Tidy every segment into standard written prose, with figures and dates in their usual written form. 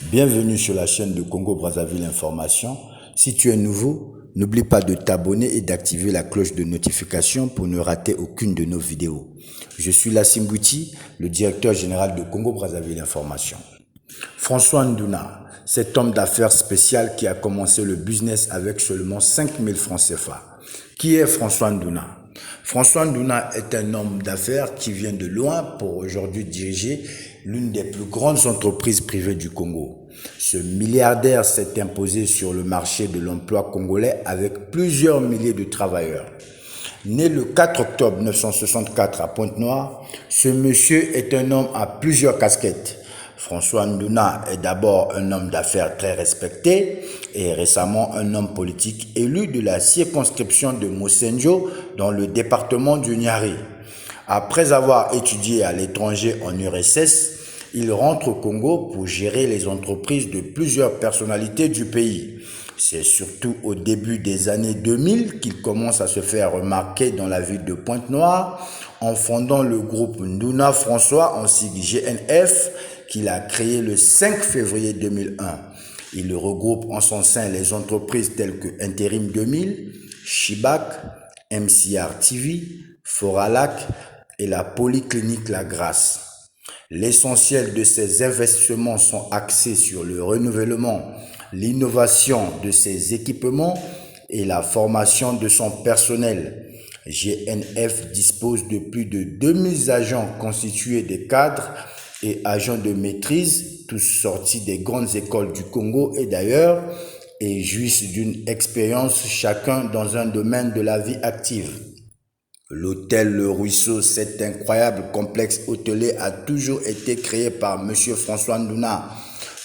Bienvenue sur la chaîne de Congo Brazzaville Information. Si tu es nouveau, n'oublie pas de t'abonner et d'activer la cloche de notification pour ne rater aucune de nos vidéos. Je suis Lassine Bouti, le directeur général de Congo Brazzaville Information. François Ndouna, cet homme d'affaires spécial qui a commencé le business avec seulement 5 000 francs CFA. Qui est François Ndouna? François Ndouna est un homme d'affaires qui vient de loin pour aujourd'hui diriger l'une des plus grandes entreprises privées du Congo. Ce milliardaire s'est imposé sur le marché de l'emploi congolais avec plusieurs milliers de travailleurs. Né le 4 octobre 1964 à Pointe-Noire, ce monsieur est un homme à plusieurs casquettes. François Ndouna est d'abord un homme d'affaires très respecté et récemment un homme politique élu de la circonscription de Mosenjo dans le département du Niari. Après avoir étudié à l'étranger en URSS, il rentre au Congo pour gérer les entreprises de plusieurs personnalités du pays. C'est surtout au début des années 2000 qu'il commence à se faire remarquer dans la ville de Pointe-Noire en fondant le groupe Ndouna François en sigle GNF qu'il a créé le 5 février 2001. Il regroupe en son sein les entreprises telles que Intérim 2000, Chibac, MCR TV, Foralac et la Polyclinique La Grâce. L'essentiel de ces investissements sont axés sur le renouvellement, l'innovation de ses équipements et la formation de son personnel. GNF dispose de plus de 2000 agents constitués de cadres et agents de maîtrise, tous sortis des grandes écoles du Congo et d'ailleurs, et jouissent d'une expérience chacun dans un domaine de la vie active. L'hôtel Le Ruisseau, cet incroyable complexe hôtelier, a toujours été créé par M. François Ndouna.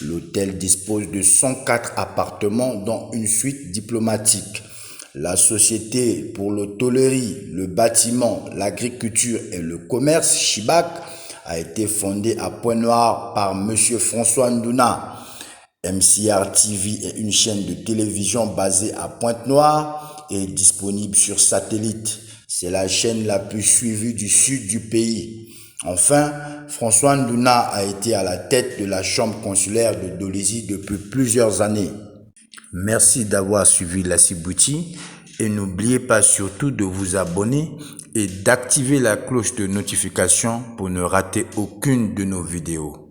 L'hôtel dispose de 104 appartements, dont une suite diplomatique. La société pour l'hôtellerie, le bâtiment, l'agriculture et le commerce, Chibac, a été fondée à Pointe-Noire par M. François Ndouna. MCR TV est une chaîne de télévision basée à Pointe-Noire et disponible sur satellite. C'est la chaîne la plus suivie du sud du pays. Enfin, François Ndouna a été à la tête de la chambre consulaire de Dolisie depuis plusieurs années. Merci d'avoir suivi Lassine Bouti et n'oubliez pas surtout de vous abonner et d'activer la cloche de notification pour ne rater aucune de nos vidéos.